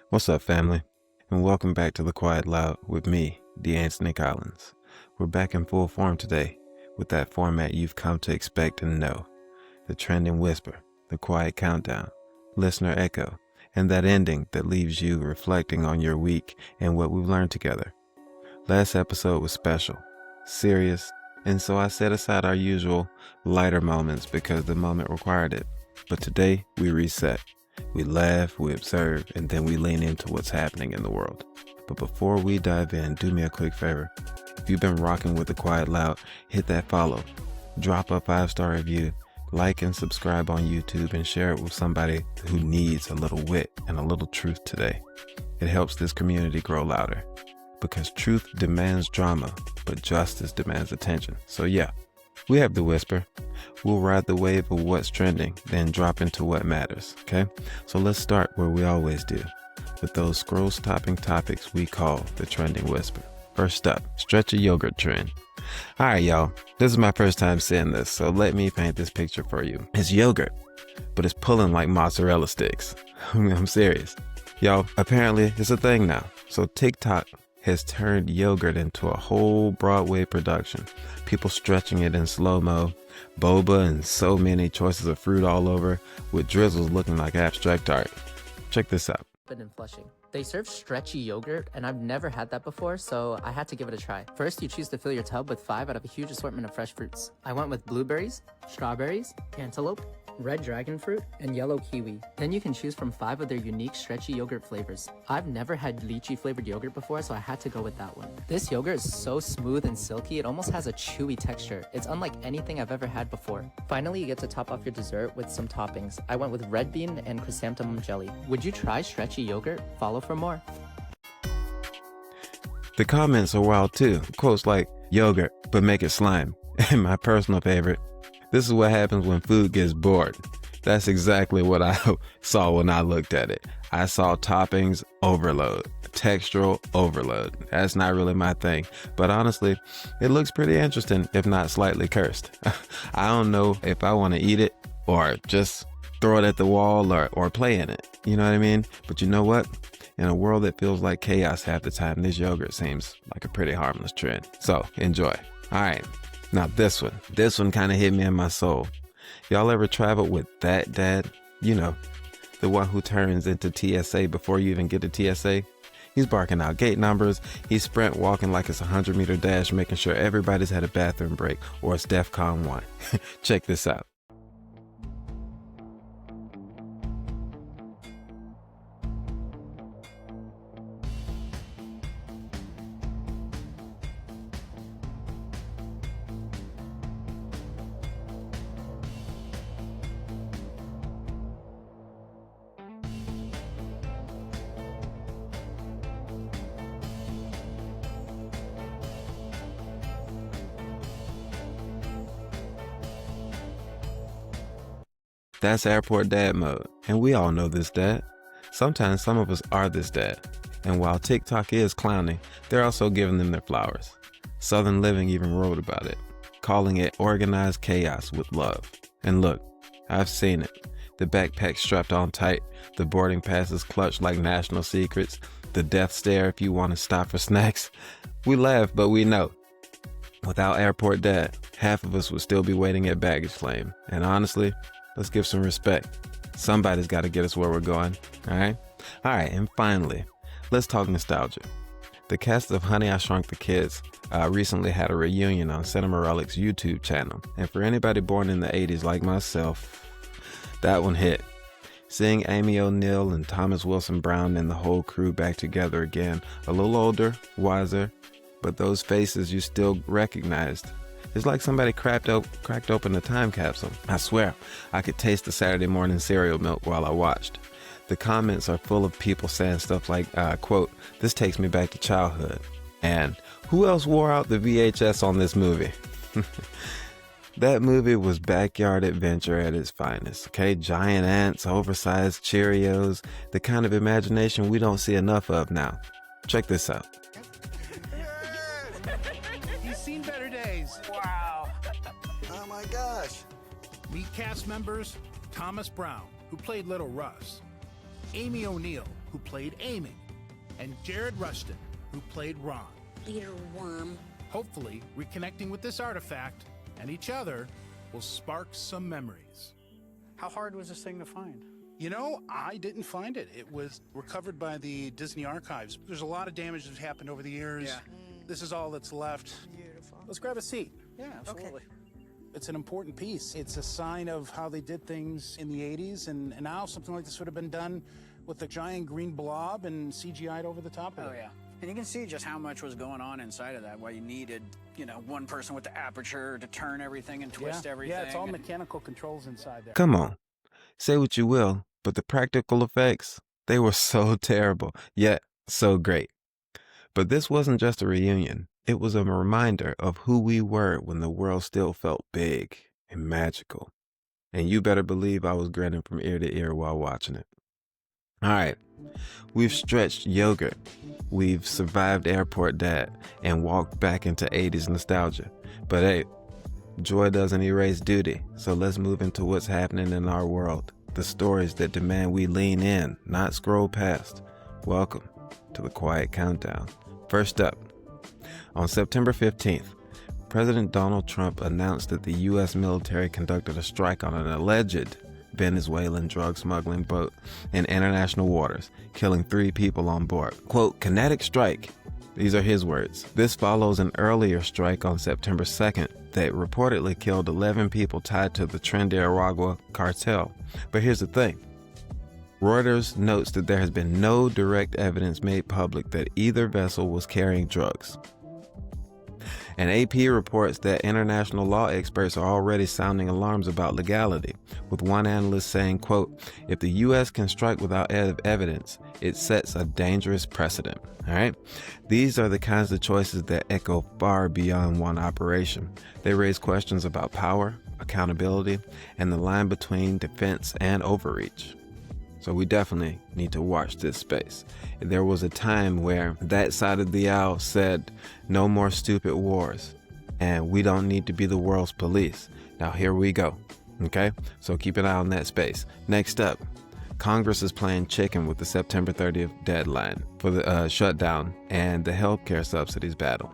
What's up, family? And welcome back to The Quiet Loud with me, DeAntony Collins. We're back in full form today with that format you've come to expect and know. The trending whisper, the quiet countdown, listener echo, and that ending that leaves you reflecting on your week and what we've learned together. Last episode was special, serious, and so I set aside our usual lighter moments because the moment required it. But today, we reset. We laugh, we observe, and then we lean into what's happening in the world. But before we dive in, do me a quick favor. If you've been rocking with The Quiet Loud, hit that follow, drop a 5-star review, like and subscribe on YouTube, and share it with somebody who needs a little wit and a little truth today. It helps this community grow louder. Because truth demands drama, but justice demands attention. So yeah, we have the whisper. We'll ride the wave of what's trending, then drop into what matters, okay? So let's start where we always do, with those scroll-stopping topics we call the trending whisper. First up, Stretchy Yogurt trend. All right, y'all, this is my first time seeing this, so let me paint this picture for you. It's yogurt, but it's pulling like mozzarella sticks. I'm serious. Y'all, apparently it's a thing now. So TikTok has turned yogurt into a whole Broadway production. People stretching it in slow-mo, boba and so many choices of fruit all over, with drizzles looking like abstract art. Check this out. In Flushing. They serve stretchy yogurt, and I've never had that before, so I had to give it a try. First, you choose to fill your tub with 5 out of a huge assortment of fresh fruits. I went with blueberries, strawberries, cantaloupe, red dragon fruit, and yellow kiwi. Then you can choose from 5 of their unique stretchy yogurt flavors. I've never had lychee flavored yogurt before, so I had to go with that one. This yogurt is so smooth and silky, it almost has a chewy texture. It's unlike anything I've ever had before. Finally, you get to top off your dessert with some toppings. I went with red bean and chrysanthemum jelly. Would you try stretchy yogurt? Follow for more. The comments are wild too. Quotes like, yogurt, but make it slime. And my personal favorite, this is what happens when food gets bored. That's exactly what I saw when I looked at it. I saw toppings overload, textural overload. That's not really my thing. But honestly, it looks pretty interesting, if not slightly cursed. I don't know if I want to eat it or just throw it at the wall or play in it. You know what I mean? But you know what? In a world that feels like chaos half the time, this yogurt seems like a pretty harmless trend. So enjoy. All right. Now this one kind of hit me in my soul. Y'all ever traveled with that dad? You know, the one who turns into TSA before you even get to TSA. He's barking out gate numbers. He's sprint walking like it's a 100-meter dash, making sure everybody's had a bathroom break or it's DEFCON 1. Check this out. That's airport dad mode, and we all know this dad. Sometimes some of us are this dad, and while TikTok is clowning, they're also giving them their flowers. Southern Living even wrote about it, calling it organized chaos with love. And look, I've seen it. The backpack strapped on tight, the boarding passes clutched like national secrets, the death stare if you want to stop for snacks. We laugh, but we know. Without airport dad, half of us would still be waiting at baggage claim. And honestly, let's give some respect. Somebody's got to get us where we're going, all right? All right, and finally, let's talk nostalgia. The cast of Honey, I Shrunk the Kids recently had a reunion on Cinema Relic's YouTube channel. And for anybody born in the 80s like myself, that one hit. Seeing Amy O'Neill and Thomas Wilson Brown and the whole crew back together again, a little older, wiser, but those faces you still recognized. It's like somebody cracked open a time capsule. I swear, I could taste the Saturday morning cereal milk while I watched. The comments are full of people saying stuff like, quote, this takes me back to childhood. And who else wore out the VHS on this movie? That movie was backyard adventure at its finest, okay? Giant ants, oversized Cheerios, the kind of imagination we don't see enough of now. Check this out. He's seen better days. Wow. Oh my gosh. Meet cast members Thomas Brown, who played Little Russ. Amy O'Neill, who played Amy, and Jared Rustin, who played Ron. Little worm. Hopefully, reconnecting with this artifact and each other will spark some memories. How hard was this thing to find? You know, I didn't find it. It was recovered by the Disney archives. There's a lot of damage that's happened over the years. Yeah. This is all that's left. Beautiful. Let's grab a seat. Yeah, absolutely. It's an important piece. It's a sign of how they did things in the 80s, and now something like this would have been done with a giant green blob and CGI'd over the top of it. Oh, yeah. And you can see just how much was going on inside of that, why you needed, one person with the aperture to turn everything and twist everything. Yeah, it's all mechanical controls inside there. Come on. Say what you will, but the practical effects, they were so terrible, yet so great. But this wasn't just a reunion. It was a reminder of who we were when the world still felt big and magical. And you better believe I was grinning from ear to ear while watching it. All right, we've stretched yogurt, we've survived airport dad, and walked back into 80s nostalgia. But hey, joy doesn't erase duty, so let's move into what's happening in our world. The stories that demand we lean in, not scroll past. Welcome to the Quiet Countdown. First up, on September 15th, President Donald Trump announced that the U.S. military conducted a strike on an alleged Venezuelan drug smuggling boat in international waters, killing 3 people on board. Quote, kinetic strike. These are his words. This follows an earlier strike on September 2nd that reportedly killed 11 people tied to the Trinidad cartel. But here's the thing. Reuters notes that there has been no direct evidence made public that either vessel was carrying drugs. And AP reports that international law experts are already sounding alarms about legality, with one analyst saying, quote, if the U.S. can strike without evidence, it sets a dangerous precedent. All right? These are the kinds of choices that echo far beyond one operation. They raise questions about power, accountability, and the line between defense and overreach. So we definitely need to watch this space. There was a time where that side of the aisle said, no more stupid wars, and we don't need to be the world's police. Now here we go, okay? So keep an eye on that space. Next up, Congress is playing chicken with the September 30th deadline for the shutdown and the healthcare subsidies battle.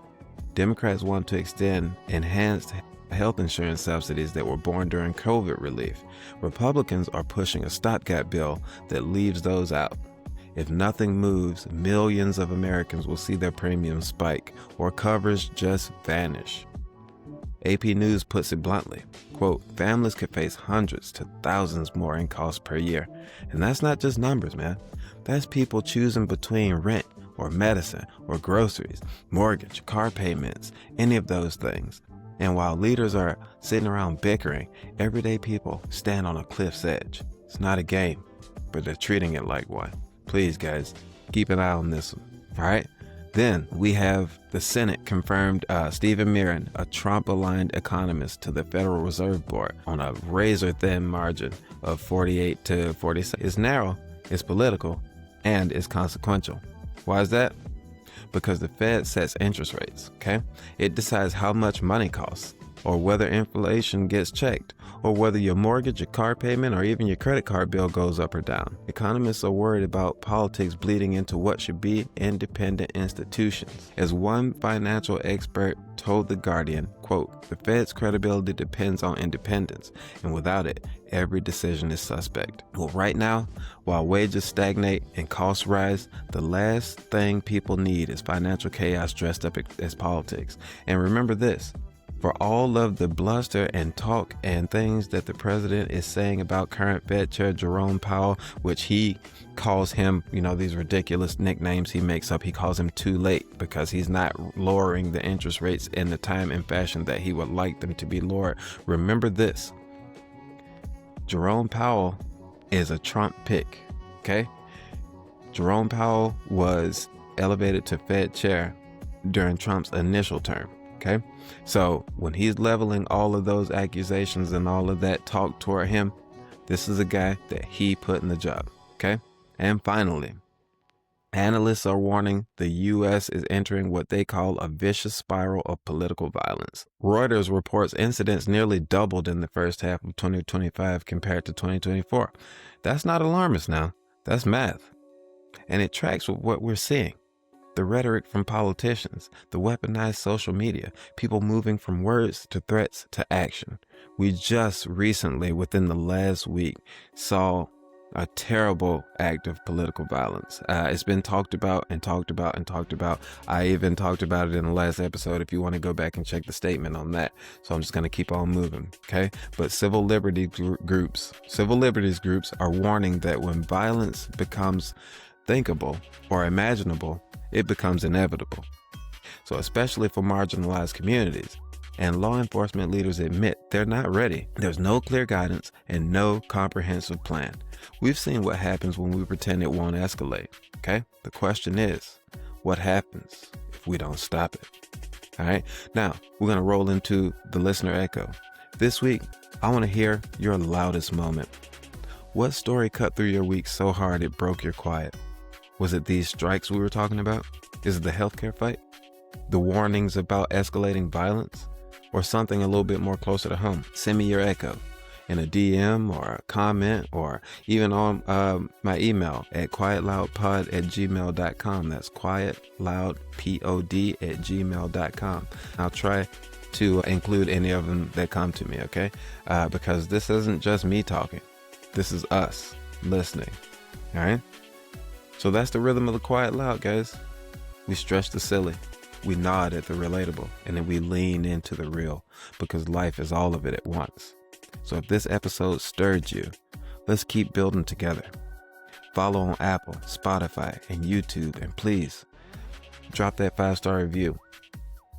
Democrats want to extend enhanced health insurance subsidies that were born during COVID relief. Republicans are pushing a stopgap bill that leaves those out. If nothing moves, millions of Americans will see their premiums spike or coverage just vanish. AP News puts it bluntly, quote, families could face hundreds to thousands more in costs per year. And that's not just numbers, man. That's people choosing between rent or medicine or groceries, mortgage, car payments, any of those things. And while leaders are sitting around bickering, everyday people stand on a cliff's edge. It's not a game, but they're treating it like one. Please, guys, keep an eye on this one, all right? Then we have the Senate confirmed Stephen Miran, a Trump-aligned economist, to the Federal Reserve Board on a razor-thin margin of 48 to 46. It's narrow, it's political, and it's consequential. Why is that? Because the Fed sets interest rates, okay? It decides how much money costs, or whether inflation gets checked, or whether your mortgage, your car payment, or even your credit card bill goes up or down. Economists are worried about politics bleeding into what should be independent institutions. As one financial expert told The Guardian, quote, the Fed's credibility depends on independence, and without it, every decision is suspect. Well, right now, while wages stagnate and costs rise, the last thing people need is financial chaos dressed up as politics. And remember this, for all of the bluster and talk and things that the president is saying about current Fed Chair Jerome Powell, which he calls him, these ridiculous nicknames he makes up. He calls him too late because he's not lowering the interest rates in the time and fashion that he would like them to be lowered. Remember this, Jerome Powell is a Trump pick, okay? Jerome Powell was elevated to Fed Chair during Trump's initial term. Okay, so when he's leveling all of those accusations and all of that talk toward him, this is a guy that he put in the job. Okay, and finally, analysts are warning the U.S. is entering what they call a vicious spiral of political violence. Reuters reports incidents nearly doubled in the first half of 2025 compared to 2024. That's not alarmist now. That's math. And it tracks with what we're seeing. The rhetoric from politicians, the weaponized social media, people moving from words to threats to action. We just recently, within the last week, saw a terrible act of political violence. It's been talked about and talked about and talked about. I even talked about it in the last episode if you want to go back and check the statement on that. So I'm just going to keep on moving, okay? But civil liberties groups are warning that when violence becomes thinkable or imaginable, it becomes inevitable. So especially for marginalized communities, and law enforcement leaders admit they're not ready. There's no clear guidance and no comprehensive plan. We've seen what happens when we pretend it won't escalate, okay? The question is, what happens if we don't stop it? All right, now we're gonna roll into the listener echo. This week, I wanna hear your loudest moment. What story cut through your week so hard it broke your quiet? Was it these strikes we were talking about? Is it the healthcare fight? The warnings about escalating violence? Or something a little bit more closer to home? Send me your echo in a DM or a comment or even on my email at quietloudpod@gmail.com. That's quietloudpod@gmail.com. I'll try to include any of them that come to me, okay? Because this isn't just me talking. This is us listening, all right? So that's the rhythm of the Quiet Loud, guys. We stretch the silly. We nod at the relatable, and then we lean into the real, because life is all of it at once. So if this episode stirred you, let's keep building together. Follow on Apple, Spotify, and YouTube, and please drop that 5-star review.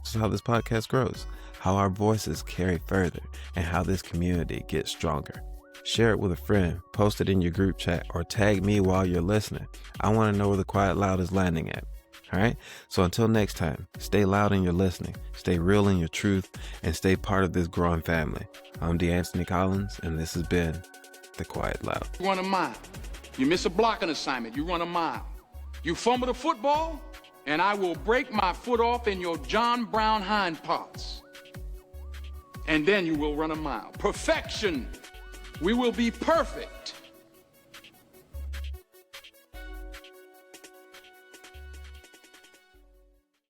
This is how this podcast grows, how our voices carry further, and how this community gets stronger. Share it with a friend, post it in your group chat, or tag me while you're listening. I want to know where the Quiet Loud is landing at. All right. So until next time, stay loud in your listening, stay real in your truth, and stay part of this growing family. I'm DeAntony Collins, and this has been The Quiet Loud. You run a mile. You miss a blocking assignment. You run a mile. You fumble the football, and I will break my foot off in your John Brown hind parts. And then you will run a mile. Perfection. We will be perfect